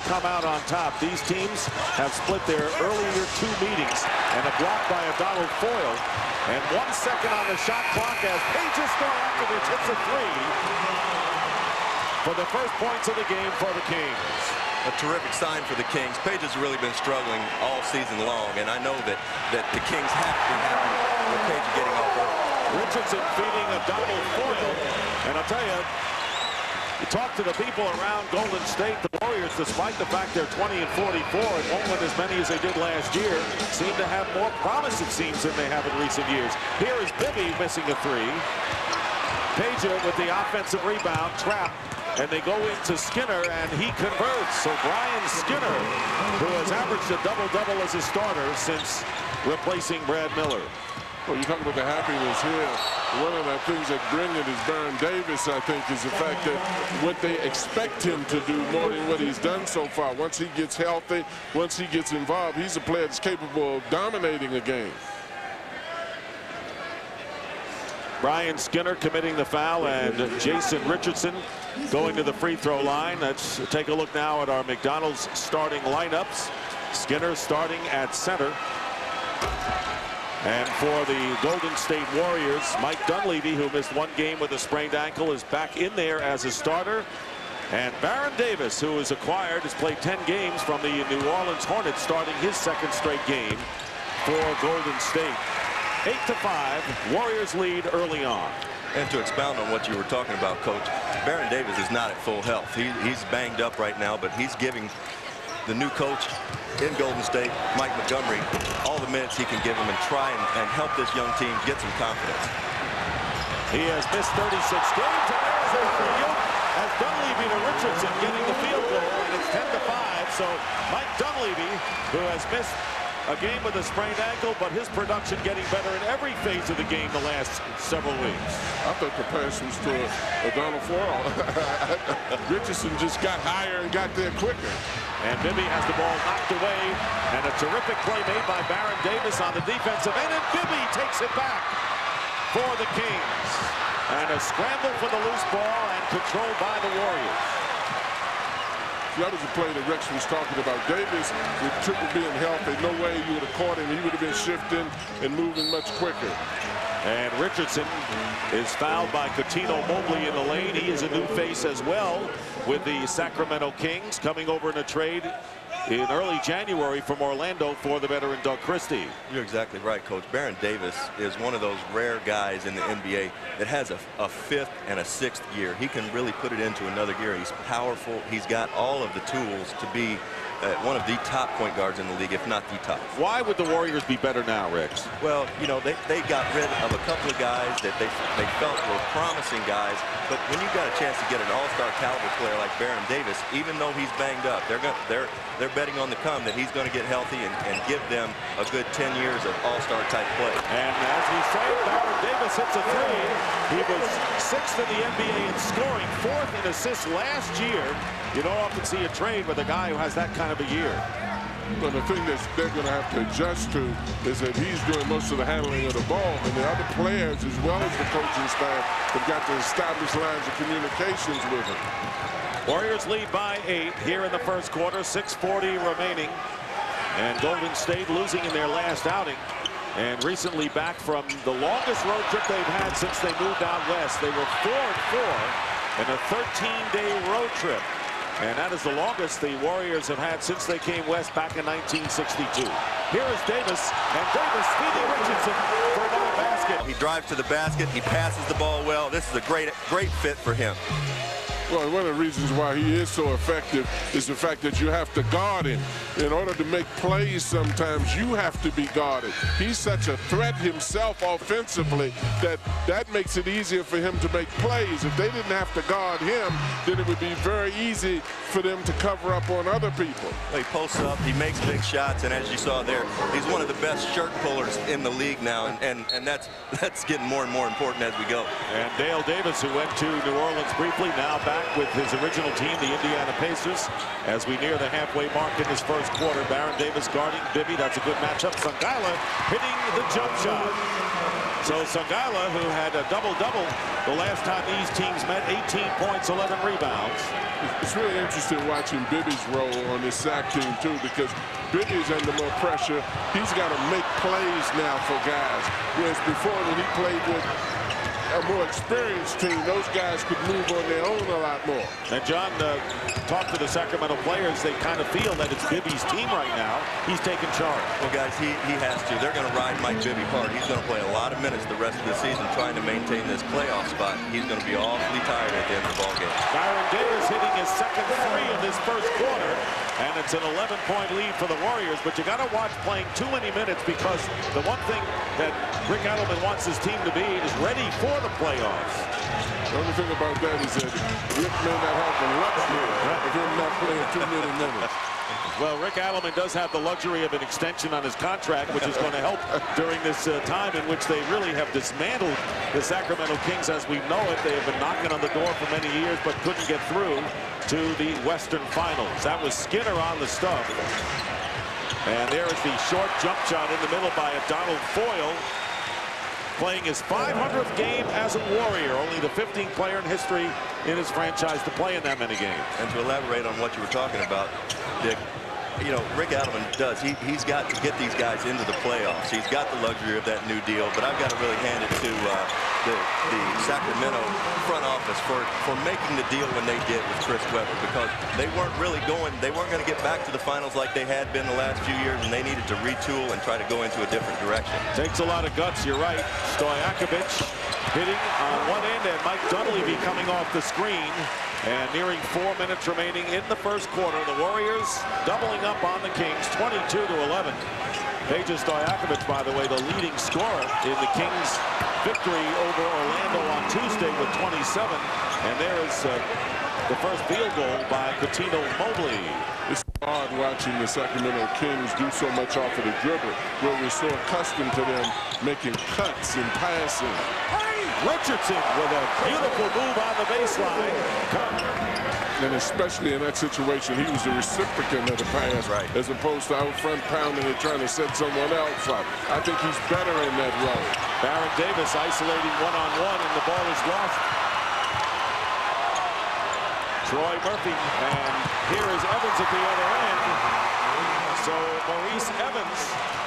come out on top. These teams have split their earlier 2 meetings, and a block by a Donald Foyle. And 1 second on the shot clock as Page Stoyakovich hits a 3 for the first points of the game for the Kings. A terrific sign for the Kings. Page has really been struggling all season long, and I know that the Kings have to be happy with Page getting off early. Richardson feeding a Donald Foyle, and I'll tell you, you talk to the people around Golden State, the Warriors, despite the fact they're 20 and 44 and won't win as many as they did last year, seem to have more promise, it seems, than they have in recent years. Here is Bibby missing a 3. Page with the offensive rebound, trap, and they go into Skinner, and he converts. So Brian Skinner, who has averaged a double-double as a starter since replacing Brad Miller. Well, you talk about the happiness here. One of the things that bring it is Baron Davis, I think, is the fact that what they expect him to do more than what he's done so far. Once he gets healthy, once he gets involved, he's a player that's capable of dominating a game. Brian Skinner committing the foul, and Jason Richardson going to the free throw line. Let's take a look now at our McDonald's starting lineups. Skinner starting at center. And for the Golden State Warriors, Mike Dunleavy, who missed 1 game with a sprained ankle, is back in there as a starter. And Baron Davis, who is acquired, has played 10 games from the New Orleans Hornets, starting his 2nd straight game for Golden State. 8-5, Warriors lead early on. And to expound on what you were talking about, Coach, Baron Davis is not at full health. He's banged up right now, but he's giving the new coach in Golden State, Mike Montgomery, all the minutes he can give him and try and help this young team get some confidence. He has missed 36 games, and there's a field as Dunleavy to Richardson getting the field goal, and it's 10-5. So Mike Dunleavy, who has missed a game with a sprained ankle, but his production getting better in every phase of the game the last several weeks. I thought the pass was to a Donald Foyle. Richardson just got higher and got there quicker. And Bibby has the ball knocked away, and a terrific play made by Baron Davis on the defensive end, and Bibby takes it back for the Kings. And a scramble for the loose ball and controlled by the Warriors. That was the play that Rex was talking about. Davis, with Triple being healthy, no way you would have caught him. He would have been shifting and moving much quicker. And Richardson is fouled by Coutinho Mobley in the lane. He is a new face as well with the Sacramento Kings, coming over in a trade in early January from Orlando for the veteran Doug Christie. You're exactly right, Coach. Baron Davis is one of those rare guys in the NBA that has a 5th and a 6th year. He can really put it into another gear. He's powerful. He's got all of the tools to be one of the top point guards in the league, if not the top. Why would the Warriors be better now, Ricks? Well, you know, they got rid of a couple of guys that they felt were promising guys, but when you got a chance to get an all-star caliber player like Baron Davis, even though he's banged up, they're betting on the come that he's going to get healthy and give them a good 10 years of all-star type play. And as we say, Baron Davis hits a 3. He was 6th in the NBA in scoring, 4th in assists last year. You don't often see a trade with a guy who has that kind of a year. But the thing that they're going to have to adjust to is that he's doing most of the handling of the ball, and the other players, as well as the coaching staff, have got to establish lines of communications with him. Warriors lead by 8 here in the first quarter, 6:40 remaining. And Golden State losing in their last outing, and recently back from the longest road trip they've had since they moved out west. They were 4-4 in a 13-day road trip. And that is the longest the Warriors have had since they came west back in 1962. Here is Davis, and Davis feeding Richardson for another basket. He drives to the basket. He passes the ball well. This is a great fit for him. Well, one of the reasons why he is so effective is the fact that you have to guard him. In order to make plays, sometimes you have to be guarded. He's such a threat himself offensively that makes it easier for him to make plays. If they didn't have to guard him, then it would be very easy for them to cover up on other people. He posts up, he makes big shots, and as you saw there, he's one of the best shirt pullers in the league now, and that's getting more and more important as we go. And Dale Davis, who went to New Orleans briefly, now back with his original team, the Indiana Pacers, as we near the halfway mark in this first quarter. Baron Davis guarding Bibby. That's a good matchup. Sangaila hitting the jump shot. So Sangala, who had a double-double the last time these teams met, 18 points, 11 rebounds. It's really interesting watching Bibby's role on this SAC team, too, because Bibby's under more pressure. He's got to make plays now for guys, whereas before when he played with a more experienced team, those guys could move on their own a lot more. And John talked to the Sacramento players. They kind of feel that it's Bibby's team right now. He's taking charge. Well, guys, he has to. They're going to ride Mike Bibby hard. He's going to play a lot of minutes the rest of the season trying to maintain this playoff spot. He's going to be awfully tired at the end of the ball game. Byron Davis hitting his second three of this first quarter. And it's an 11-point lead for the Warriors. But you got to watch playing too many minutes, because the one thing that Rick Adelman wants his team to be is ready for the playoffs. The only thing about that is that Rick may not have the luxury of him not playing too many minutes. Well, Rick Adelman does have the luxury of an extension on his contract, which is going to help during this time in which they really have dismantled the Sacramento Kings as we know it. They have been knocking on the door for many years, but couldn't get through to the Western Finals. That was Skinner on the stuff. And there is the short jump shot in the middle by Donald Foyle, playing his 500th game as a Warrior, only the 15th player in history in his franchise to play in that many games. And to elaborate on what you were talking about, Dick, you know, Rick Adelman does. He's got to get these guys into the playoffs. He's got the luxury of that new deal, but I've got to really hand it to the Sacramento front office for making the deal when they did with Chris Webber, because they weren't going to get back to the finals like they had been the last few years, and they needed to retool and try to go into a different direction. Takes a lot of guts, you're right. Stojakovic hitting on one end, and Mike Dunleavy coming off the screen. And nearing 4 minutes remaining in the first quarter, the Warriors doubling up on the Kings, 22-11. Peja Stojakovic, by the way, the leading scorer in the Kings' victory over Orlando on Tuesday with 27. And there is the first field goal by Coutinho Mobley. It's hard watching the Sacramento Kings do so much off of the dribble, where we're so accustomed to them making cuts and passing. Richardson with a beautiful move on the baseline. And especially in that situation, he was the recipient of the pass, right, as opposed to out front pounding and trying to set someone else up. I think he's better in that role. Baron Davis isolating one-on-one, and the ball is lost. Troy Murphy, and here is Evans at the other end. So Maurice Evans,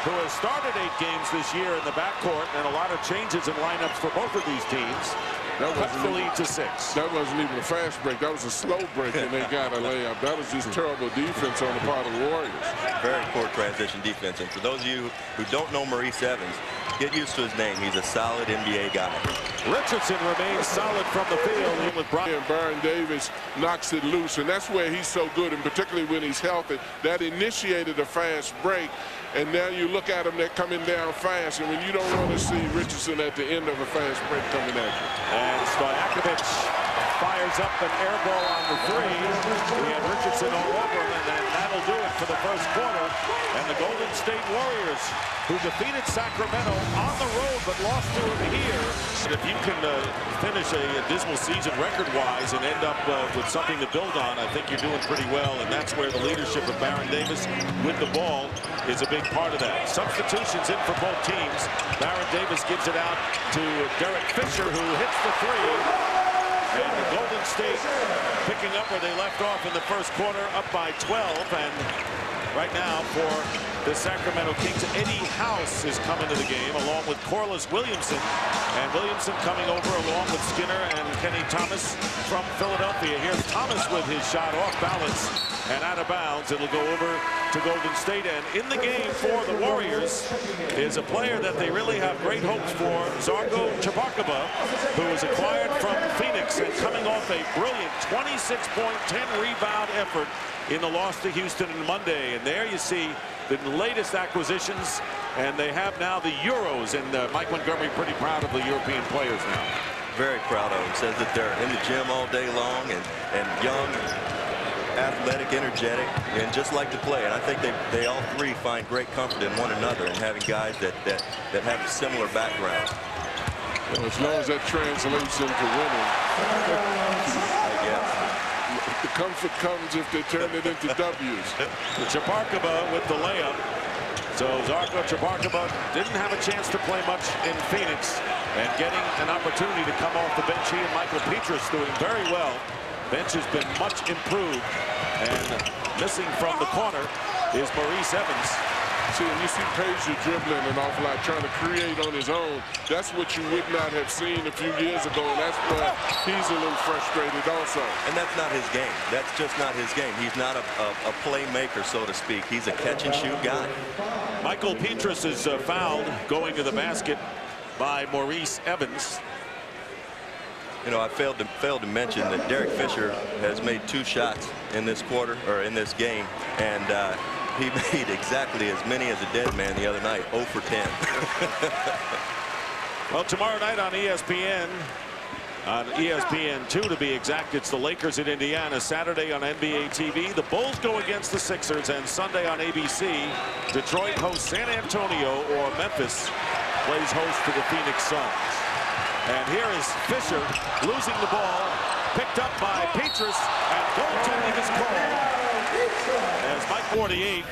who has started 8 games this year in the backcourt, and a lot of changes in lineups for both of these teams, cuts the lead to 6. That wasn't even a fast break. That was a slow break, and they got a layup. That was just terrible defense on the part of the Warriors. Very poor transition defense. And for those of you who don't know Maurice Evans, get used to his name. He's a solid NBA guy. Richardson remains solid from the field, in with Brian. And Baron Davis knocks it loose, and that's where he's so good, and particularly when he's healthy. That initiated a fast break, and now you look at them, they're coming down fast, and when you don't want to see Richardson at the end of a fast break coming at you. And Stojakovic fires up an air ball on the 3. We had Richardson all over him, and then that'll do it for the first quarter. And the Golden State Warriors, who defeated Sacramento on the road but lost to them here. If you can finish a dismal season record-wise and end up with something to build on, I think you're doing pretty well, and that's where the leadership of Baron Davis with the ball is a big part of that. Substitutions in for both teams. Baron Davis gives it out to Derek Fisher, who hits the 3. And the Golden State picking up where they left off in the first quarter, up by 12. And right now for the Sacramento Kings, Eddie House is coming to the game along with Corliss Williamson. And Williamson coming over along with Skinner and Kenny Thomas from Philadelphia. Here's Thomas with his shot off balance and out of bounds. It'll go over to Golden State. And in the game for the Warriors is a player that they really have great hopes for, Zarko Chapakova, who was acquired from Phoenix and coming off a brilliant 26-point, 10-rebound effort in the loss to Houston on Monday. And there you see the latest acquisitions, and they have now the Euros, and Mike Montgomery pretty proud of the European players now. Very proud of them. Says that they're in the gym all day long and young, athletic, energetic, and just like to play. And I think they all three find great comfort in one another and having guys that have a similar background. Well, as long as that translates into winning, I guess. The comfort comes if they turn it into W's. Chapakova with the layup. So Zarko Chabarkaba didn't have a chance to play much in Phoenix, and getting an opportunity to come off the bench. He and Michael Petrus doing very well. Bench has been much improved, and missing from the corner is Maurice Evans. See, and you see Page dribbling an awful lot, trying to create on his own. That's what you would not have seen a few years ago, and that's why he's a little frustrated also. And that's not his game. That's just not his game. He's not a playmaker, so to speak. He's a catch-and-shoot guy. Michael Petrus is fouled going to the basket by Maurice Evans. You know, I failed to mention that JRich Fisher has made 2 shots in this quarter, or in this game, and he made exactly as many as a dead man the other night, 0 for 10. Well, tomorrow night on ESPN, on ESPN2 to be exact, it's the Lakers in Indiana. Saturday on NBA TV, the Bulls go against the Sixers, and Sunday on ABC, Detroit hosts San Antonio, or Memphis plays host to the Phoenix Suns. And here is Fisher losing the ball, picked up by Petrus, and goaltending is called as Mike 48.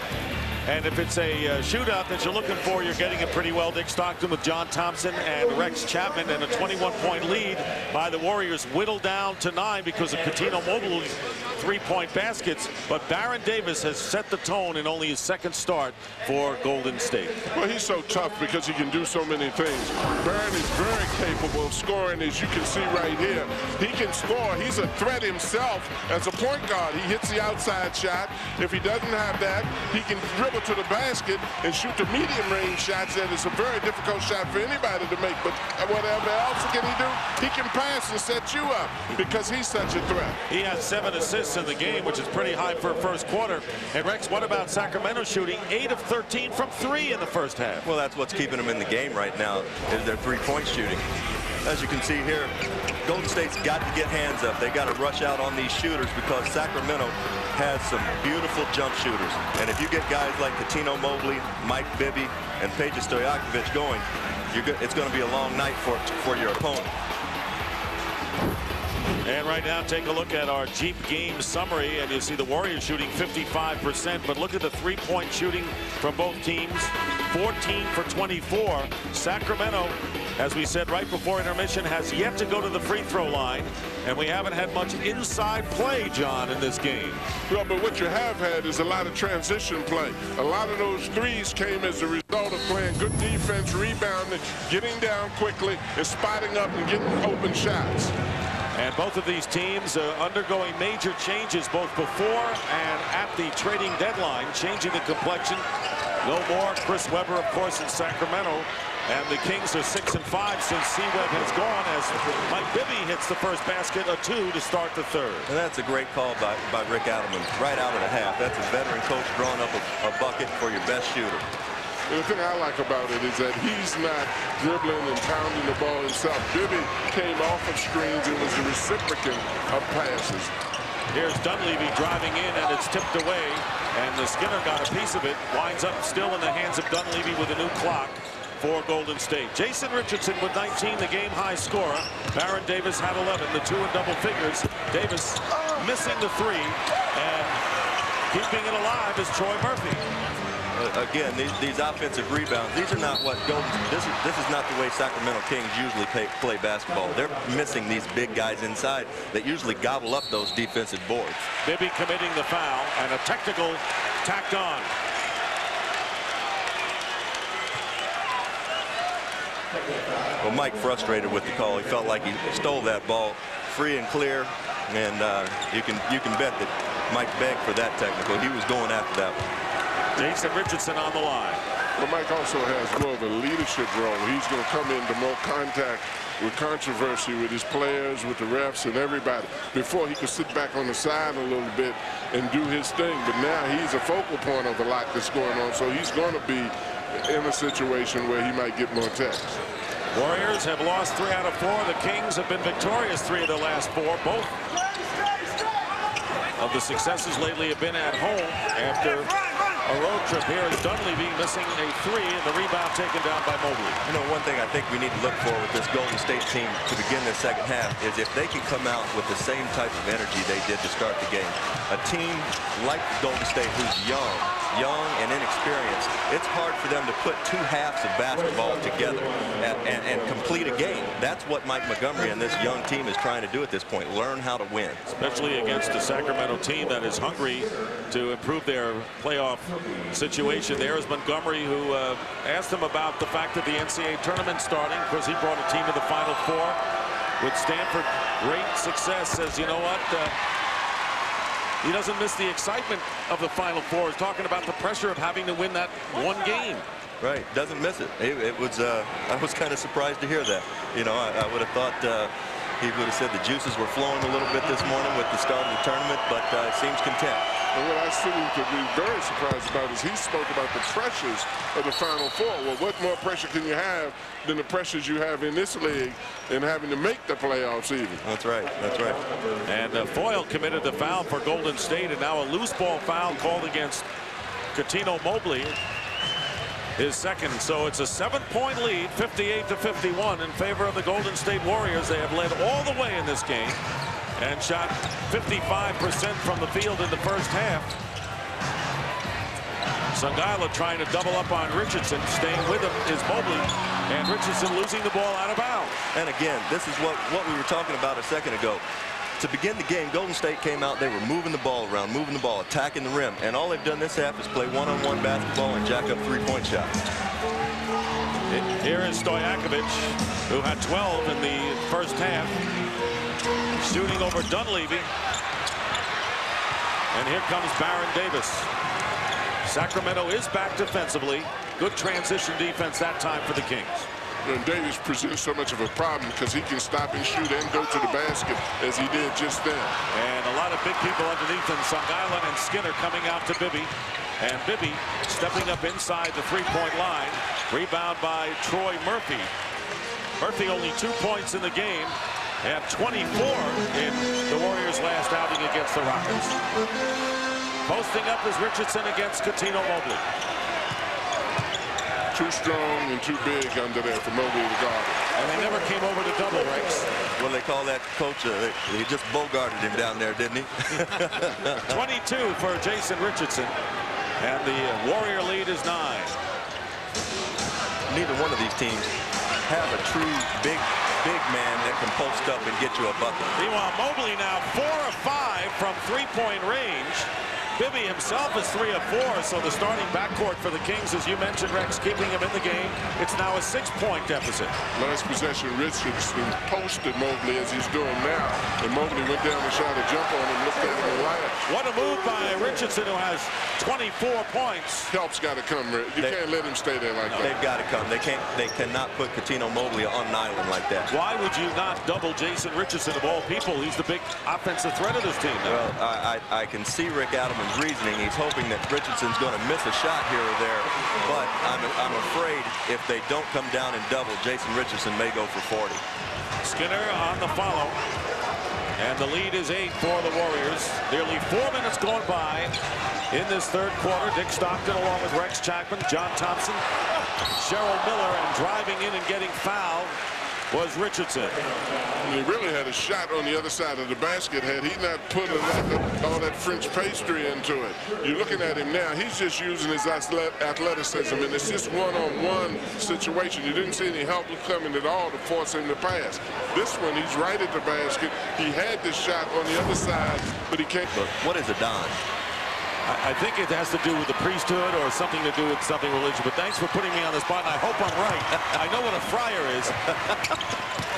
And if it's a shootout that you're looking for, you're getting it pretty well. Dick Stockton with John Thompson and Rex Chapman, and a 21-point lead by the Warriors, whittled down to 9 because of Coutinho Mobile's 3-point baskets. But Baron Davis has set the tone in only his second start for Golden State. Well, he's so tough because he can do so many things. Baron is very capable of scoring, as you can see right here. He can score. He's a threat himself as a point guard. He hits the outside shot. If he doesn't have that, he can dribble to the basket and shoot the medium range shots. That is a very difficult shot for anybody to make. But whatever else can he do? He can pass and set you up because he's such a threat. He has 7 assists in the game, which is pretty high for a first quarter. And Rex, what about Sacramento shooting 8 of 13 from 3 in the first half? Well, that's what's keeping them in the game right now, is their 3-point shooting. As you can see here, Golden State's got to get hands up. They got to rush out on these shooters because Sacramento has some beautiful jump shooters. And if you get guys like Coutinho Mobley, Mike Bibby, and Peja Stojakovic going, it's going to be a long night for your opponent. And right now, take a look at our Jeep game summary, and you see the Warriors shooting 55%, but look at the 3-point shooting from both teams, 14 for 24. Sacramento, as we said right before intermission, has yet to go to the free throw line, and we haven't had much inside play, John, in this game. Well, but what you have had is a lot of transition play. A lot of those threes came as a result of playing good defense, rebounding, getting down quickly, and spotting up and getting open shots. And both of these teams undergoing major changes both before and at the trading deadline, changing the complexion. No more Chris Webber, of course, in Sacramento. And the Kings are 6-5 since C-Webb has gone, as Mike Bibby hits the first basket, a 2 to start the third. And that's a great call by Rick Adelman right out of the half. That's a veteran coach drawing up a bucket for your best shooter. And the thing I like about it is that he's not dribbling and pounding the ball himself. Bibby came off of screens and was the recipient of passes. Here's Dunleavy driving in, and it's tipped away. And the Skinner got a piece of it. Winds up still in the hands of Dunleavy with a new clock for Golden State. Jason Richardson with 19, the game-high scorer. Baron Davis had 11, the 2 in double figures. Davis missing the 3, and keeping it alive is Troy Murphy. Again, these offensive rebounds, these are not what this is not the way Sacramento Kings usually play basketball. They're missing these big guys inside that usually gobble up those defensive boards. Bibby committing the foul, and a technical tacked on. Well, Mike frustrated with the call. He felt like he stole that ball free and clear, and you can bet that Mike begged for that technical. He was going after that one. Jason Richardson on the line. But Mike also has more of a leadership role. He's going to come into more contact with controversy with his players, with the refs, and everybody. Before, he could sit back on the side a little bit and do his thing. But now he's a focal point of a lot that's going on. So he's going to be in a situation where he might get more text. Warriors have lost 3 out of 4. The Kings have been victorious 3 of the last 4. Both of the successes lately have been at home after a road trip. Here is Dunleavy missing a 3, and the rebound taken down by Mobley. You know, one thing I think we need to look for with this Golden State team to begin the second half is if they can come out with the same type of energy they did to start the game. A team like Golden State, who's young, young and inexperienced, it's hard for them to put two halves of basketball together and complete a game. That's what Mike Montgomery and this young team is trying to do at this point, learn how to win. Especially against a Sacramento team that is hungry to improve their playoff situation. There is Montgomery, who asked him about the fact that the NCAA tournament starting, because he brought a team to the Final Four with Stanford. Great success. Says, you know what? He doesn't miss the excitement of the Final Four. He's talking about the pressure of having to win that one game. Right, doesn't miss it. It was. I was kind of surprised to hear that. You know, I would have thought he would have said the juices were flowing a little bit this morning with the start of the tournament, but seems content. And what I seem to be very surprised about is he spoke about the pressures of the Final Four. Well, what more pressure can you have than the pressures you have in this league and having to make the playoffs even? That's right. That's right. And Foyle committed the foul for Golden State, and now a loose ball foul called against Coutinho Mobley, his second. So it's a 7-point lead, 58-51 in favor of the Golden State Warriors. They have led all the way in this game and shot 55% from the field in the first half. Sangala trying to double up on Richardson. Staying with him is Mobley, and Richardson losing the ball out of bounds. And again, this is what we were talking about a second ago. To begin the game, Golden State came out, they were moving the ball around, moving the ball, attacking the rim, and all they've done this half is play one-on-one basketball and jack up three-point shots. Here is Stojakovic, who had 12 in the first half, shooting over Dunleavy. And here comes Baron Davis. Sacramento is back defensively. Good transition defense that time for the Kings. And Davis presents so much of a problem because he can stop and shoot and go to the basket as he did just then. And a lot of big people underneath him. Sangala and Skinner coming out to Bibby. And Bibby stepping up inside the three-point line. Rebound by Troy Murphy. Murphy only 2 points in the game. Had 24 in the Warriors' last outing against the Rockets. Posting up is Richardson against Coutinho Mobley. Too strong and too big under there for Mobley to guard it. And they never came over to double, Rex. What do they call that, coach? He just bogarted him down there, didn't he? 22 for Jason Richardson. And the Warrior lead is 9. Neither one of these teams have a true big man that can post up and get you a bucket. Meanwhile, Mobley now 4 of 5 from three-point range. Bibby himself is 3 of 4, so the starting backcourt for the Kings, as you mentioned, Rex, keeping him in the game. It's now a 6-point deficit. Last possession, Richardson posted Mobley as he's doing now. And Mobley went down and shot a jump on him, looked at him and laughed. What a move by Richardson, who has 24 points. Help's got to come. You can't let him stay there like that. They've got to come. They cannot put Coutinho Mobley on an island like that. Why would you not double Jason Richardson of all people? He's the big offensive threat of this team now. Well, I can see Rick Adelman's reasoning. He's hoping that Richardson's going to miss a shot here or there, but I'm afraid if they don't come down and double, Jason Richardson may go for 40. Skinner on the follow, and the lead is 8 for the Warriors. Nearly 4 minutes gone by in this third quarter. Dick Stockton along with Rex Chapman, John Thompson, Cheryl Miller, and driving in and getting fouled was Richardson. He really had a shot on the other side of the basket had he not put all that French pastry into it. You're looking at him now. He's just using his athleticism, and it's just one-on-one situation. You didn't see any help coming at all to force him to pass. This one, he's right at the basket. He had the shot on the other side, but he can't. But what is a dime? I think it has to do with the priesthood or something to do with something religious. But thanks for putting me on the spot. I hope I'm right. I know what a friar is.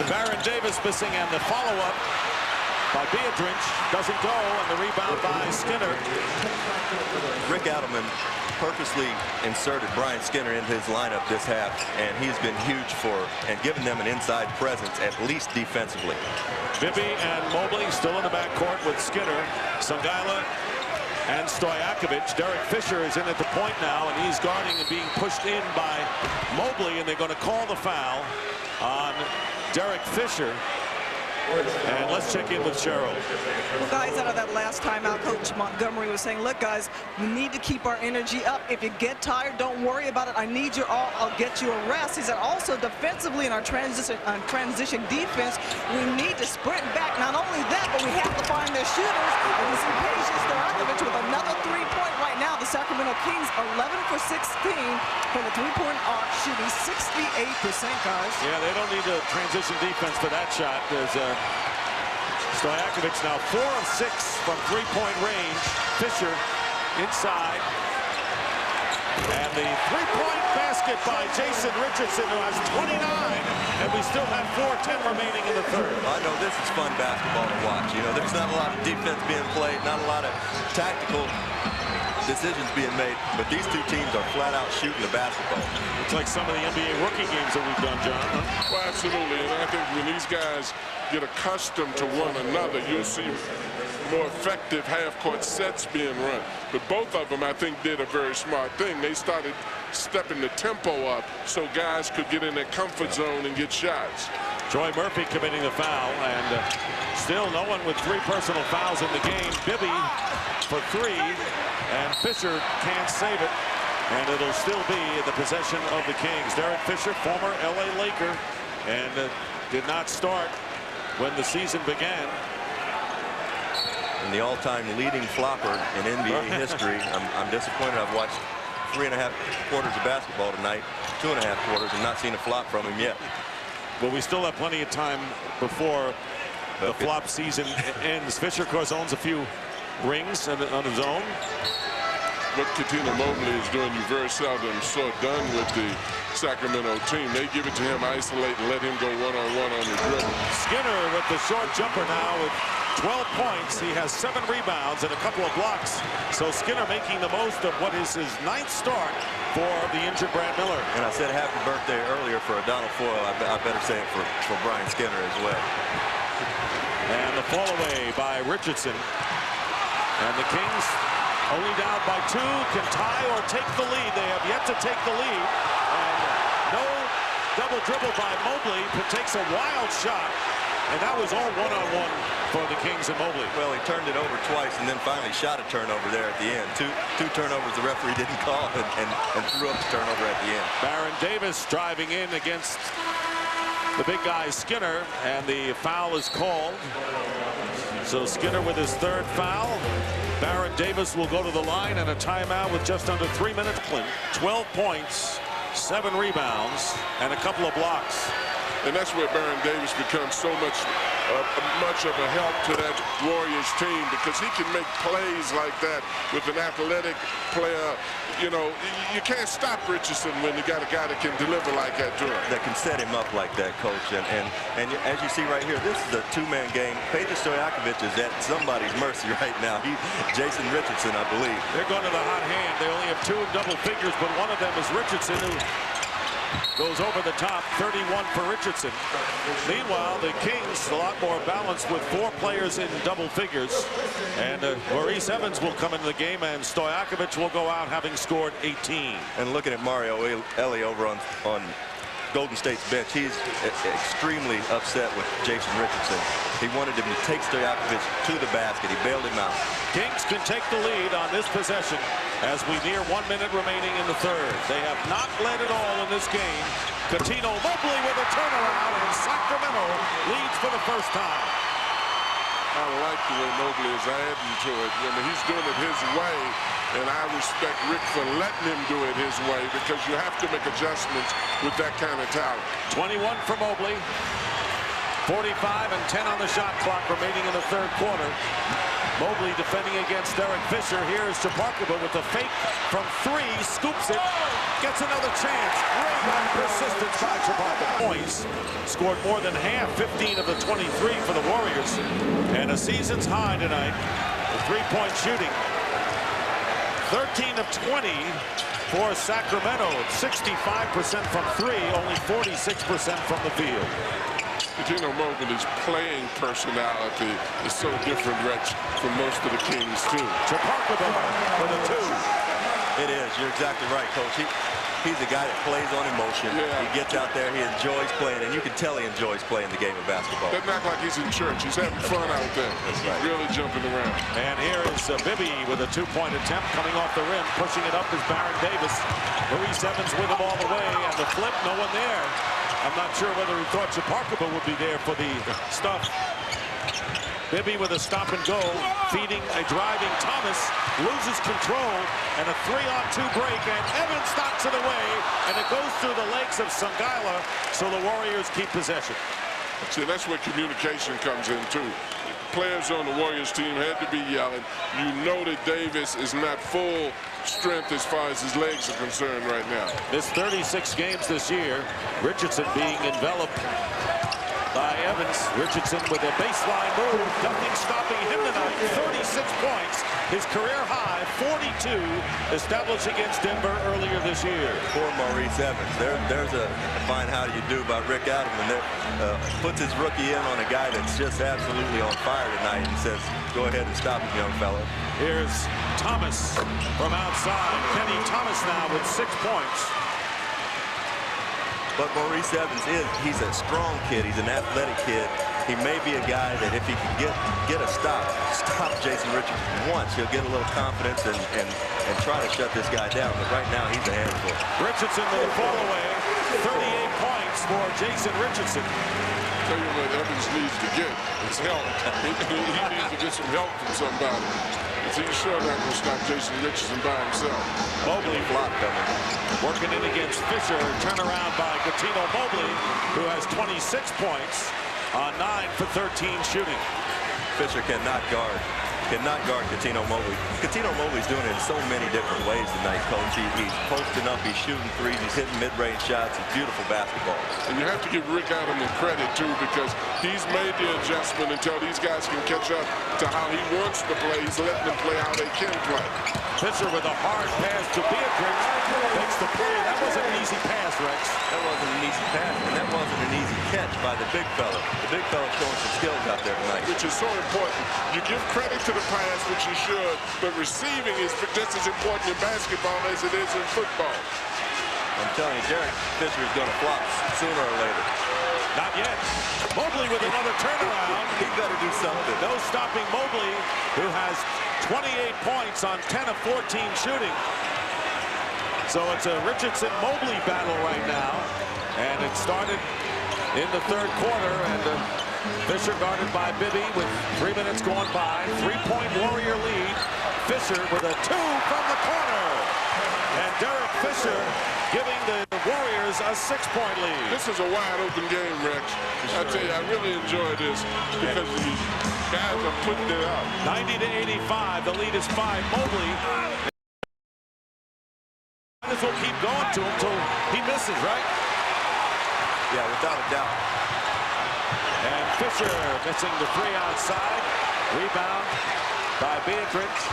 Baron Davis missing, and the follow-up by Beatrice doesn't go, and the rebound by Skinner. Rick Adelman purposely inserted Brian Skinner into his lineup this half, and he's been huge for and given them an inside presence, at least defensively. Bibby and Mobley still in the backcourt with Skinner, Sangala, and Stojakovic. Derek Fisher is in at the point now, and he's guarding and being pushed in by Mobley, and they're going to call the foul on Derek Fisher. And let's check in with Cheryl. Well, guys, out of that last timeout, Coach Montgomery was saying, look, guys, we need to keep our energy up. If you get tired, don't worry about it. I need you all. I'll get you a rest. He said also defensively in our transition defense, we need to sprint back. Not only that, but we have to find their shooters. And you see Patience Stojakovic with another 3-point right now. The Sacramento Kings 11 for 16 from the three-point arc, shooting 68%, guys. Yeah, they don't need a transition defense for that shot. There's Stojakovic now 4 of 6 from three-point range. Fisher inside. And the three-point basket by Jason Richardson, who has 29, and we still have 4:10 remaining in the third. I know this is fun basketball to watch. You know, there's not a lot of defense being played, not a lot of tactical decisions being made, but these two teams are flat out shooting the basketball. It's like some of the NBA rookie games that we've done, John. Huh? Well, absolutely, and I think when these guys get accustomed to one another, you'll see more effective half-court sets being run. But both of them, I think, did a very smart thing. They started stepping the tempo up so guys could get in their comfort zone and get shots. Troy Murphy committing the foul, and still no one with 3 personal fouls in the game. Bibby for 3, and Fisher can't save it, and it'll still be in the possession of the Kings. Derek Fisher, former LA Laker, and did not start when the season began. And the all-time leading flopper in NBA history. I'm disappointed. I've watched 3.5 quarters of basketball tonight, 2.5 quarters, and not seen a flop from him yet. Well, we still have plenty of time before the flop season ends. Fisher, of course, owns a few rings on his own. What Cuttino Mobley is doing, you very seldom saw done with the Sacramento team. They give it to him, isolate, and let him go one-on-one on the dribble. Skinner with the short jumper now with 12 points. He has 7 rebounds and a couple of blocks. So Skinner making the most of what is his 9th start for the injured Brad Miller. And I said happy birthday earlier for Donald Foyle. I better say it for Brian Skinner as well. And the fall away by Richardson. And the Kings, only down by 2, can tie or take the lead. They have yet to take the lead. And no double dribble by Mobley, who takes a wild shot. And that was all one-on-one for the Kings and Mobley. Well, he turned it over twice and then finally shot a turnover there at the end. Two turnovers the referee didn't call and threw up the turnover at the end. Baron Davis driving in against the big guy Skinner, and the foul is called. So Skinner with his 3rd foul. Baron Davis will go to the line, and a timeout with just under 3 minutes. 12 points, 7 rebounds, and a couple of blocks. And that's where Baron Davis becomes so much of a help to that Warriors team, because he can make plays like that with an athletic player. You know, you can't stop Richardson when you got a guy that can deliver like that to him. That can set him up like that, Coach. And as you see right here, this is a 2-man game. Peja Stojakovic is at somebody's mercy right now. Jason Richardson, I believe. They're going to the hot hand. They only have 2 in double figures, but one of them is Richardson, who goes over the top. 31 for Richardson. Meanwhile, the Kings a lot more balanced with 4 players in double figures. And Maurice Evans will come into the game, and Stojakovic will go out having scored 18. And looking at Mario Elie over on Golden State's bench, he's extremely upset with Jason Richardson. He wanted him to take Stojakovic to the basket. He bailed him out. Kings can take the lead on this possession as we near 1 minute remaining in the third. They have not led at all in this game. Cuttino Mobley with a turnaround, and Sacramento leads for the first time. I like the way Mobley is adding to it. I mean, he's doing it his way, and I respect Rick for letting him do it his way, because you have to make adjustments with that kind of talent. 21 for Mobley. 45 and 10 on the shot clock remaining in the third quarter. Mobley defending against Derek Fisher. Here's Chaparkaba with the fake from 3, scoops it, gets another chance. Great persistence by Chaparkaba. Points, scored more than half, 15 of the 23 for the Warriors, and a season's high tonight. Three-point shooting, 13 of 20 for Sacramento. 65% from 3, only 46% from the field. Cuttino Mobley's playing personality is so different, Rich, from most of the Kings, too. Chaparkaba for the 2. It is. You're exactly right, Coach. He's a guy that plays on emotion. Yeah. He gets out there. He enjoys playing, and you can tell he enjoys playing the game of basketball. Doesn't act like he's in church. He's having fun out there. That's right. He's really jumping around. And here is Bibby with a 2-point attempt coming off the rim. Pushing it up is Baron Davis. Maurice Evans with him all the way, and the flip, no one there. I'm not sure whether he thought Chaparkaba would be there for the stuff. Bibby with a stop and go, feeding a driving Thomas, loses control, and a 3-on-2 break, and Evans knocks it away, and it goes through the legs of Sangala, so the Warriors keep possession. See, that's where communication comes in, too. Players on the Warriors team had to be yelling. You know that Davis is not full strength as far as his legs are concerned right now. Missed 36 games this year. Richardson being enveloped by Evans. Richardson with a baseline move. Nothing stopping him tonight. 36 points. His career high, 42, established against Denver earlier this year. Poor Maurice Evans. There's a fine how do you do by Rick Adelman. That puts his rookie in on a guy that's just absolutely on fire tonight and says, go ahead and stop him, young fellow. Here's Thomas from outside. Kenny Thomas now with 6 points. But Maurice Evans he's a strong kid. He's an athletic kid. He may be a guy that if he can get a stop Jason Richardson once, he'll get a little confidence and try to shut this guy down. But right now, he's a handful. Richardson with a fall away. 38 points for Jason Richardson. Tell you what Evans needs to get is help. He needs to get some help from somebody. He's sure not going to stop Jason Richardson by himself. Mobley block coming. Working in against Fisher. Turnaround by Cuttino Mobley, who has 26 points on 9 for 13 shooting. Fisher cannot guard Cuttino Mobley. Cuttino Mobley's doing it in so many different ways tonight, Coach. He's posting up, he's shooting threes, he's hitting mid-range shots. It's beautiful basketball. And you have to give Rick Adelman credit, too, because he's made the adjustment until these guys can catch up to how he wants to play. He's letting them play how they can play. Fisher with a hard pass to Beatrice. Makes the play. That wasn't an easy pass, Rex. That wasn't an easy pass, and that wasn't an easy catch by the big fella. The big fella showing some skills out there tonight. Which is so important. You give credit to the pass, which you should, but receiving is just as important in basketball as it is in football. I'm telling you, JRich Fisher is going to flop sooner or later. Not yet. Mobley with another turnaround. He better do something. No stopping Mobley, who has 28 points on 10 of 14 shooting. So it's a Richardson-Mobley battle right now. And it started in the third quarter. And Fisher guarded by Bibby with 3 minutes going by. 3-point Warrior lead. Fisher with a 2 from the corner. And JRich Fisher giving the Warriors a 6-point lead. This is a wide-open game, Rex. I tell you, I really enjoy this because these guys are putting it out. 90-85. The lead is 5. Mobley. This will keep going to him until he misses, right? Yeah, without a doubt. And Fisher missing the 3 outside. Rebound by Beatrice.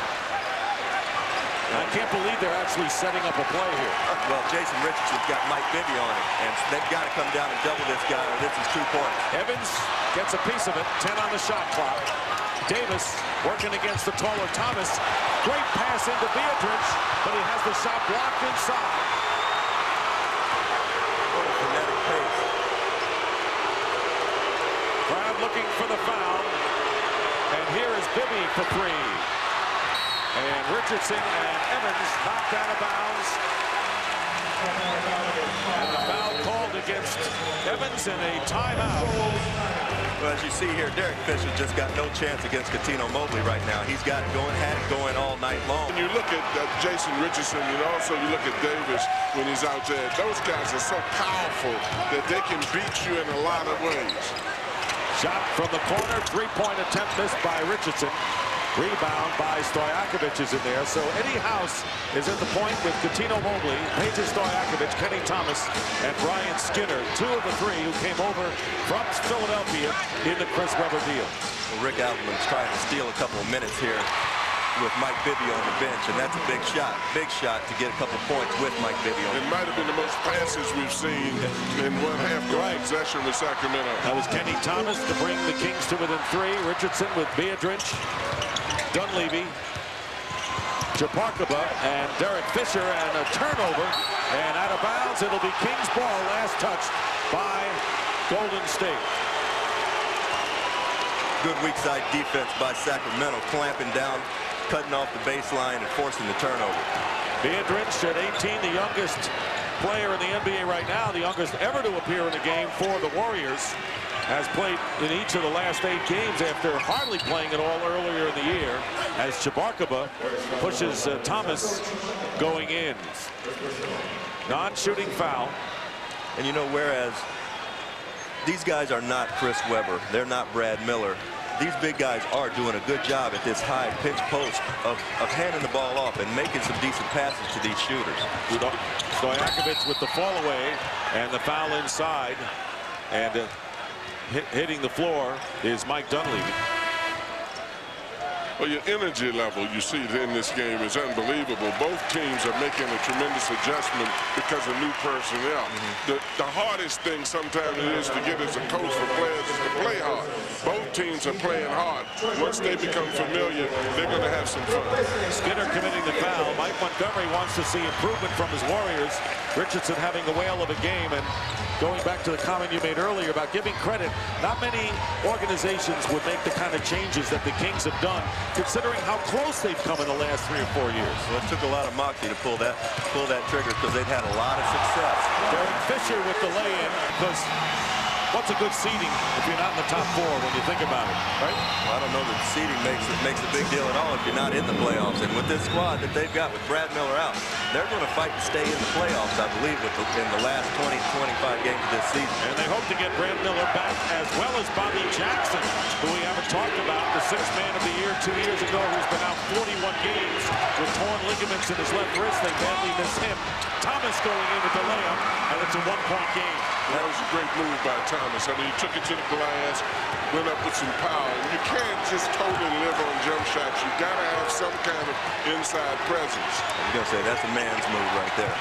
I can't believe they're actually setting up a play here. Well, Jason Richardson's got Mike Bibby on it, and they've got to come down and double this guy, or this is 2 points. Evans gets a piece of it, 10 on the shot clock. Davis working against the taller Thomas. Great pass into Beatrice, but he has the shot blocked inside. What a kinetic pace. Crowd looking for the foul. And here is Bibby for 3. And Richardson and Evans knocked out of bounds. And the foul called against Evans in a timeout. Well, as you see here, JRich Fisher just got no chance against Cuttino Mobley right now. He's got it going, had it going all night long. When you look at Jason Richardson, and also you look at Davis when he's out there, those guys are so powerful that they can beat you in a lot of ways. Shot from the corner, 3-point attempt missed by Richardson. Rebound by Stojakovic is in there. So Eddie House is at the point with Cuttino Mobley, Peja Stojakovic, Kenny Thomas, and Brian Skinner, 2 of the 3 who came over from Philadelphia in the Chris Webber deal. Well, Rick Adelman's trying to steal a couple of minutes here with Mike Bibby on the bench, and that's a big shot to get a couple points with Mike Bibby on. It might have been the most passes we've seen in one half-court possession with Sacramento. That was Kenny Thomas to bring the Kings to within 3. Richardson with Beatrice, Dunleavy, Chaparkaba, and JRich Fisher, and a turnover, and out of bounds. It'll be Kings ball, last touch by Golden State. Good weak side defense by Sacramento, clamping down, cutting off the baseline, and forcing the turnover. Beatrice at 18, the youngest player in the NBA right now, the youngest ever to appear in a game for the Warriors. has played in each of the last 8 games after hardly playing at all earlier in the year, as Chabarkaba pushes Thomas going in. Non-shooting foul. And you know, whereas these guys are not Chris Webber, they're not Brad Miller, these big guys are doing a good job at this high pitch post of handing the ball off and making some decent passes to these shooters. Stojakovic with the fall away and the foul inside, and hitting the floor is Mike Dunleavy. Well, your energy level you see in this game is unbelievable. Both teams are making a tremendous adjustment because of new personnel. The hardest thing sometimes it is to get as a coach for players is to play hard. Both teams are playing hard. Once they become familiar, they're going to have some fun. Skinner committing the foul. Mike Montgomery wants to see improvement from his Warriors. Richardson having a whale of a game, and going back to the comment you made earlier about giving credit, not many organizations would make the kind of changes that the Kings have done, considering how close they've come in the last 3 or 4 years. Well, it took a lot of moxie to pull that trigger because they've had a lot of success. Derek Fisher with the lay-in, because what's a good seeding if you're not in the top 4 when you think about it, right? Well, I don't know that seeding makes a big deal at all if you're not in the playoffs. And with this squad that they've got with Brad Miller out, they're going to fight to stay in the playoffs, I believe, in the last 20 to 25 games of this season. And they hope to get Brad Miller back, as well as Bobby Jackson, who we haven't talked about, the 6th man of the year 2 years ago, who's been out 41 games with torn ligaments in his left wrist. They badly miss him. Thomas going in with the layup, and it's a 1-point game. That was a great move by Thomas. I mean, he took it to the glass, went up with some power. You can't just totally live on jump shots. You got to have some kind of inside presence. I was going to say, that's a man's move right there.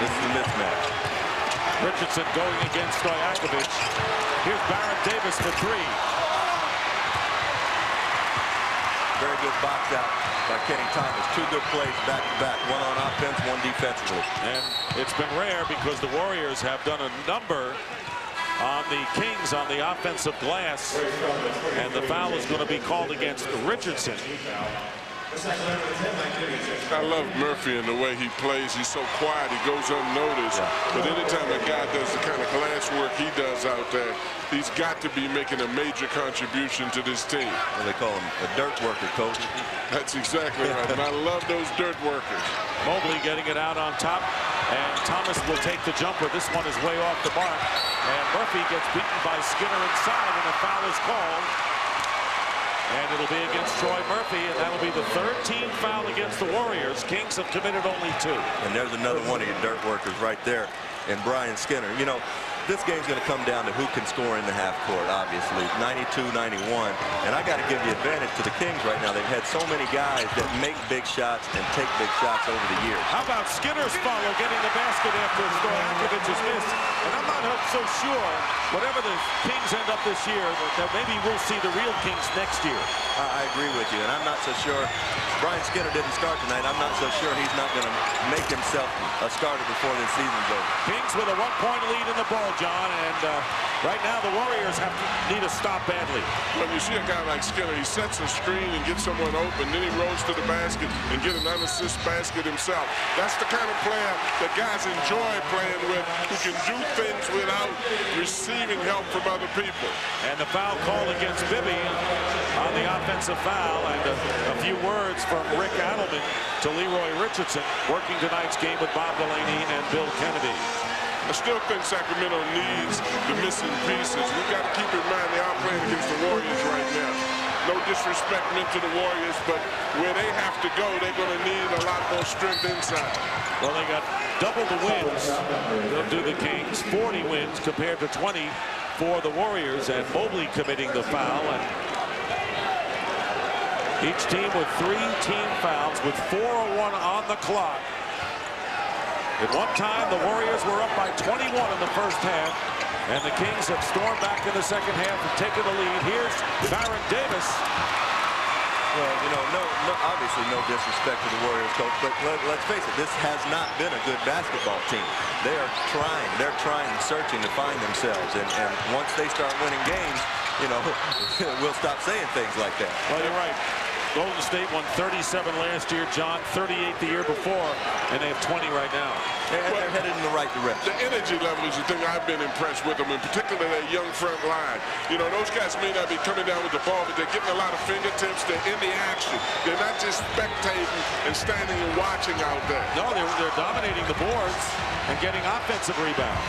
This is a mismatch. Richardson going against Stojakovic. Here's Baron Davis for 3. Very good box out by Kenny Thomas. 2 good plays back-to-back. One on offense, one defensively. And it's been rare because the Warriors have done a number on the Kings on the offensive glass. And the foul is going to be called against Richardson. I love Murphy and the way he plays. He's so quiet, he goes unnoticed. But anytime a guy does the kind of glass work he does out there, he's got to be making a major contribution to this team. Well, they call him a dirt worker, coach. That's exactly right, and I love those dirt workers. Mobley getting it out on top, and Thomas will take the jumper. This one is way off the mark, and Murphy gets beaten by Skinner inside, and a foul is called. And it'll be against Troy Murphy, and that'll be the 3rd team foul against the Warriors. Kings have committed only 2. And there's another one of your dirt workers right there in Brian Skinner. You know, this game's going to come down to who can score in the half court, obviously. 92-91. And I got to give the advantage to the Kings right now. They've had so many guys that make big shots and take big shots over the years. How about Skinner's follow getting the basket after Stojakovic is missed? And I'm not so sure, whatever the Kings end up this year, that maybe we'll see the real Kings next year. I agree with you, and I'm not so sure. Brian Skinner didn't start tonight. I'm not so sure he's not going to make himself a starter before this season's over. Kings with a 1-point lead in the ball, John, and right now the Warriors need to stop badly. When you see a guy like Skinner, he sets a screen and gets someone open, then he rolls to the basket and get an unassist basket himself. That's the kind of player that guys enjoy playing with, who can do things without receiving help from other people. And the foul call against Bibby on the offensive foul, and a few words from Rick Adelman to Leroy Richardson, working tonight's game with Bob Delaney and Bill Kennedy. I still think Sacramento needs the missing pieces. We've got to keep in mind they are playing against the Warriors right now. No disrespect meant to the Warriors, but where they have to go, they're going to need a lot more strength inside. Well, they got double the wins. They'll do the Kings. 40 wins compared to 20 for the Warriors, and Mobley committing the foul. And each team with 3 team fouls with 4:01 on the clock. At one time, the Warriors were up by 21 in the first half, and the Kings have stormed back in the second half and taken the lead. Here's Baron Davis. Well, you know, obviously no disrespect to the Warriors, coach, but let's face it, this has not been a good basketball team. They are trying. They're trying and searching to find themselves, and once they start winning games, you know, we'll stop saying things like that. Well, you're right. Golden State won 37 last year, John, 38 the year before, and they have 20 right now. They're headed in the right direction. The energy level is the thing I've been impressed with them, in particular that young front line. You know, those guys may not be coming down with the ball, but they're getting a lot of fingertips. They're in the action. They're not just spectating and standing and watching out there. No, they're dominating the boards and getting offensive rebounds.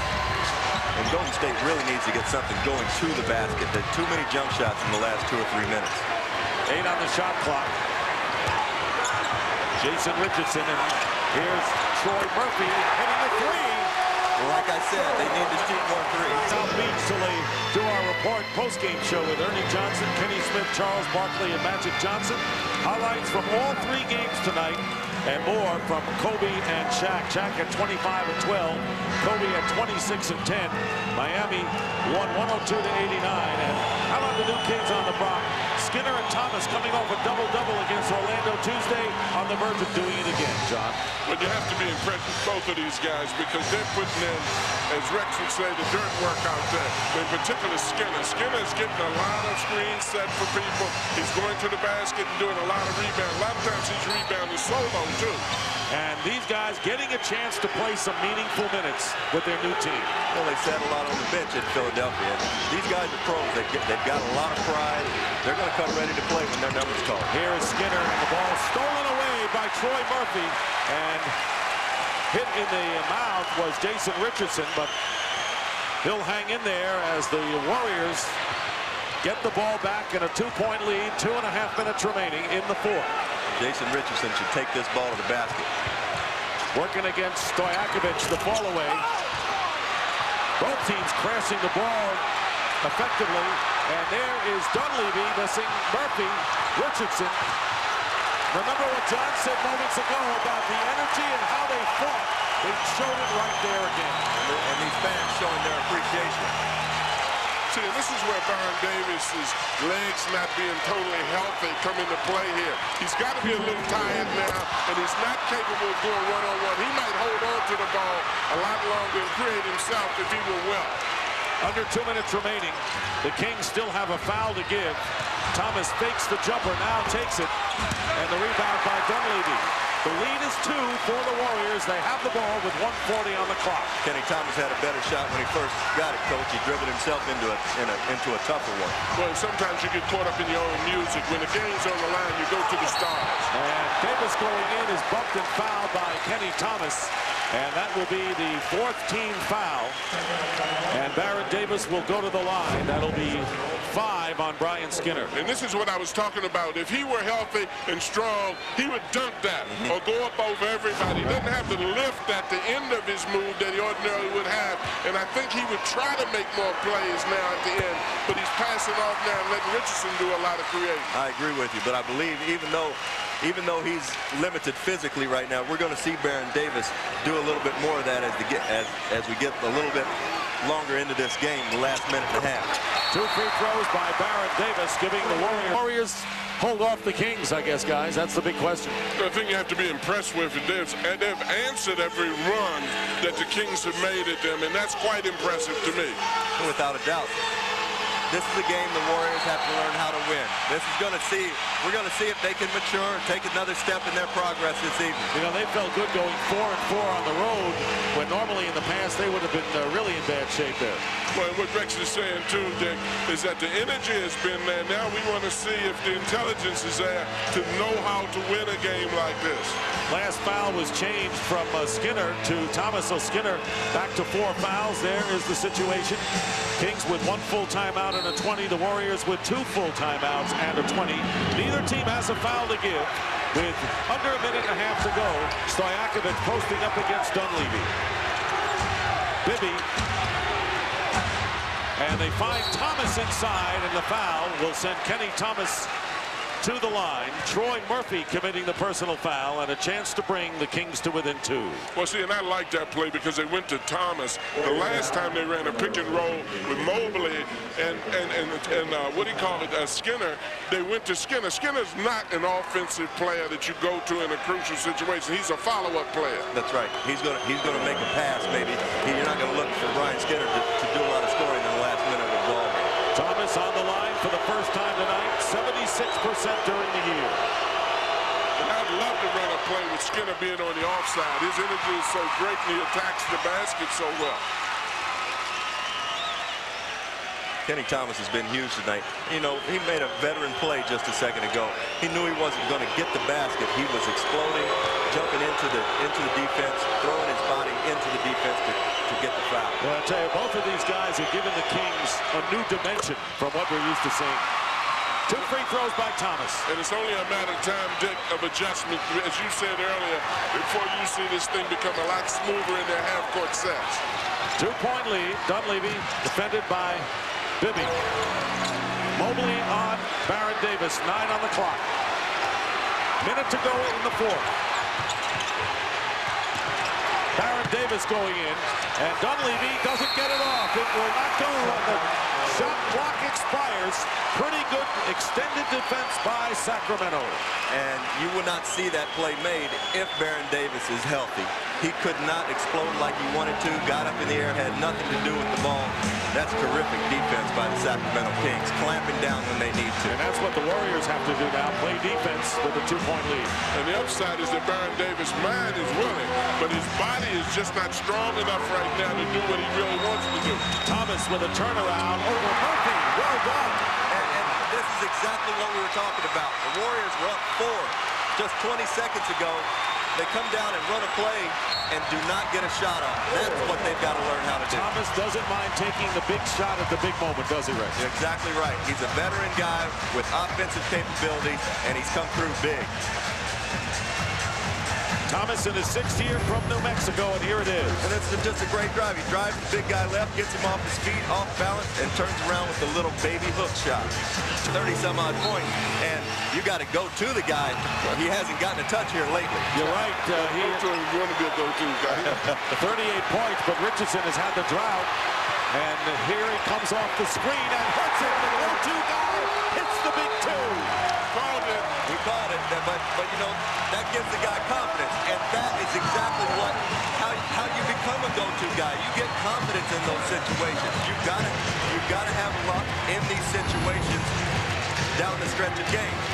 And Golden State really needs to get something going to the basket. There's too many jump shots in the last 2 or 3 minutes. 8 on the shot clock. Jason Richardson, and here's Troy Murphy hitting the three. Well, like I said, they need to shoot more threes. South Beach till they do our report post-game show with Ernie Johnson, Kenny Smith, Charles Barkley, and Magic Johnson. Highlights from all 3 games tonight and more from Kobe and Shaq. Shaq at 25 and 12. Kobe at 26 and 10. Miami won 102 to 89. And how about the new kids on the block? Skinner and Thomas coming off a double-double against Orlando Tuesday, on the verge of doing it again, John. But you have to be impressed with both of these guys because they're putting in, as Rex would say, the dirt work out there. In particular, Skinner. Skinner's getting a lot of screens set for people. He's going to the basket and doing a lot of rebounds. A lot of times he's rebounding solo, too. And these guys getting a chance to play some meaningful minutes with their new team. Well, they sat a lot on the bench in Philadelphia. These guys are pros. They've got a lot of pride. They're going to come ready to play when their number's called. Here is Skinner, and the ball stolen away by Troy Murphy. And hit in the mouth was Jason Richardson, but he'll hang in there as the Warriors get the ball back in a 2-point lead. 2.5 minutes remaining in the 4th. Jason Richardson should take this ball to the basket. Working against Stojakovic, the fall away. Both teams crashing the ball effectively. And there is Dunleavy missing Murphy, Richardson. Remember what John said moments ago about the energy and how they fought. They showed it right there again. And these fans showing their appreciation. See, this is where Baron Davis's legs not being totally healthy come into play here. He's got to be a little tired now, and he's not capable of going one-on-one. He might hold on to the ball a lot longer and create himself if he were well. Under 2 minutes remaining. The Kings still have a foul to give. Thomas fakes the jumper, now takes it, and the rebound by Dunleavy. The lead is 2 for the Warriors. They have the ball with 1:40 on the clock. Kenny Thomas had a better shot when he first got it, Coach. He driven himself into a tougher one. Well, sometimes you get caught up in your own music. When the game's on the line, you go to the stars. And Davis going in is bumped and fouled by Kenny Thomas. And that will be the 4th team foul. And Baron Davis will go to the line. That'll be 5 on Brian Skinner. And this is what I was talking about. If he were healthy and strong, he would dunk that or go up over everybody. He doesn't have to lift at the end of his move that he ordinarily would have. And I think he would try to make more plays now at the end. But he's passing off now and letting Richardson do a lot of creating. I agree with you, but I believe even though he's limited physically right now, we're going to see Baron Davis do a little bit more of that as we get a little bit longer into this game, the last minute and a half. 2 free throws by Baron Davis, giving the Warriors hold off the Kings, I guess, guys. That's the big question. The thing you have to be impressed with is they've answered every run that the Kings have made at them, and that's quite impressive to me. Without a doubt. This is a game the Warriors have to learn how to win. We're going to see if they can mature and take another step in their progress this evening. You know, they felt good going 4-4 on the road, when normally in the past they would have been really in bad shape there. Well, what Rex is saying too, Dick, is that the energy has been there. Now we want to see if the intelligence is there to know how to win a game like this. Last foul was changed from Skinner to Thomas. So Skinner back to 4 fouls. There is the situation. Kings with 1 full timeout and a 20. The Warriors with 2 full timeouts and a 20. Neither team has a foul to give. With under a minute and a half to go, Stojakovic posting up against Dunleavy. Bibby. And they find Thomas inside, and the foul will send Kenny Thomas to the line. Troy Murphy committing the personal foul, and a chance to bring the Kings to within 2. Well, see, and I like that play because they went to Thomas. The last time they ran a pick and roll with Mobley and what do you call it, Skinner, they went to Skinner. Skinner's not an offensive player that you go to in a crucial situation. He's a follow-up player. That's right. He's going to make a pass, maybe. You're not going to look for Brian Skinner to do a lot of scoring in the last minute of the ball. Thomas on the line for the first time tonight, 76% during the year. hard to run a play with Skinner being on the offside. His energy is so great and he attacks the basket so well. Kenny Thomas has been huge tonight. You know, he made a veteran play just a second ago. He knew he wasn't going to get the basket. He was exploding, jumping into the defense, throwing his body into the defense to get the foul. Well, I tell you, both of these guys have given the Kings a new dimension from what we're used to seeing. 2 free throws by Thomas. And it's only a matter of time, Dick, of adjustment, as you said earlier, before you see this thing become a lot smoother in their half-court sets. 2-point lead. Dunleavy defended by Bibby. Mobley on Baron Davis. 9 on the clock. Minute to go in the fourth. Baron Davis going in, and Dunleavy doesn't get it off. It will not go when the shot clock expires. Pretty good extended defense by Sacramento. And you will not see that play made if Baron Davis is healthy. He could not explode like he wanted to, got up in the air, had nothing to do with the ball. That's terrific defense by the Sacramento Kings, clamping down when they need to. And that's what the Warriors have to do now, play defense with a 2-point lead. And the upside is that Baron Davis' mind is willing, but his body is just not strong enough right now to do what he really wants to do. Thomas with a turnaround over Murphy. Well done. And this is exactly what we were talking about. The Warriors were up 4 just 20 seconds ago. They come down and run a play and do not get a shot off. That's what they've got to learn how to do. Thomas doesn't mind taking the big shot at the big moment, does he, Rich? You're exactly right. He's a veteran guy with offensive capabilities, and he's come through big. Thomas in his 6th year from New Mexico, and here it is. And it's just a great drive. He drives the big guy left, gets him off his feet, off balance, and turns around with a little baby hook shot. 30-some-odd points, and you got to go to the guy. He hasn't gotten a touch here lately. You're right. He's going to be a go-to guy. 38 points, but Richardson has had the drought. And here he comes off the screen and hits it. The go-to guy hits the big 2. Called it. He called it, but you know, that gives the guy confidence, and that is exactly how you become a go-to guy. You get confidence in those situations. You've got to have luck in these situations down the stretch of games.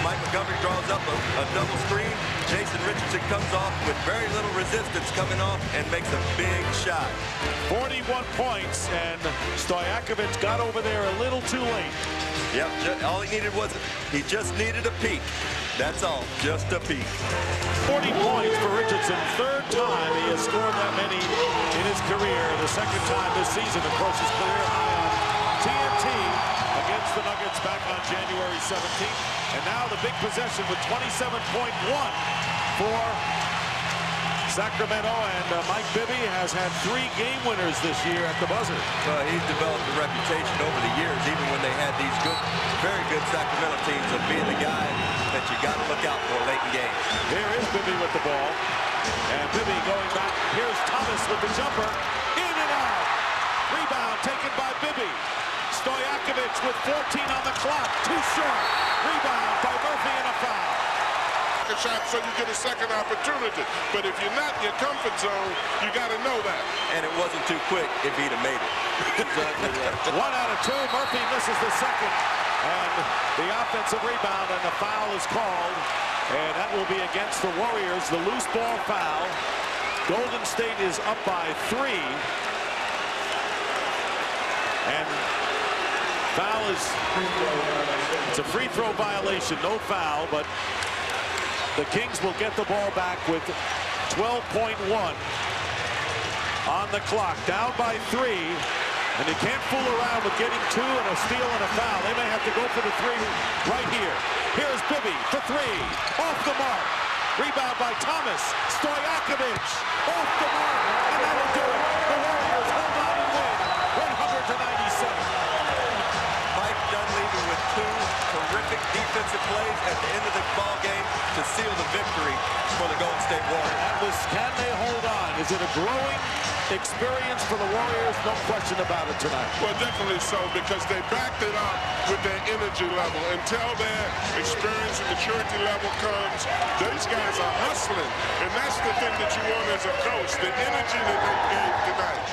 Mike Montgomery draws up a double screen. Jason Richardson comes off with very little resistance coming off and makes a big shot. 41 points, and Stojakovic got over there a little too late. Yep, all he needed was, he just needed a peek. That's all, just a peek. 40 points for Richardson. 3rd time he has scored that many in his career. The 2nd time this season, of course, his career high on TNT against the Nuggets back on January 17th. And now the big possession with 27.1 for Sacramento, and Mike Bibby has had 3 game winners this year at the buzzer. He's developed a reputation over the years, even when they had these very good Sacramento teams, of being the guy that you got to look out for late in games. Here is Bibby with the ball, and Bibby going back. Here's Thomas with the jumper, in and out. Rebound taken by Bibby. Stojakovic with 14 on the clock, too short. Rebound by Murphy and a foul. Shot so you get a second opportunity, but if you're not in your comfort zone, you got to know that. And it wasn't too quick if he'd have made it. Exactly right. 1 out of 2. Murphy misses the second, and the offensive rebound, and the foul is called, and that will be against the Warriors. The loose ball foul. Golden State is up by 3, and foul is, it's a free throw violation, no foul, but the Kings will get the ball back with 12.1 on the clock. Down by 3, and you can't fool around with getting 2 and a steal and a foul. They may have to go for the 3 right here. Here's Bibby for 3, off the mark. Rebound by Thomas. Stojakovic off the mark, and that'll do it. The Warriors hold on and win 100-97. Mike Dunleavy with 2 terrific defensive plays at the end of the ball game to seal the victory for the Golden State Warriors. That was, can they hold on? Is it a growing experience for the Warriors? No question about it tonight. Well, definitely so, because they backed it up with their energy level. Until their experience and maturity level comes, these guys are hustling, and that's the thing that you want as a coach, the energy that they gave tonight.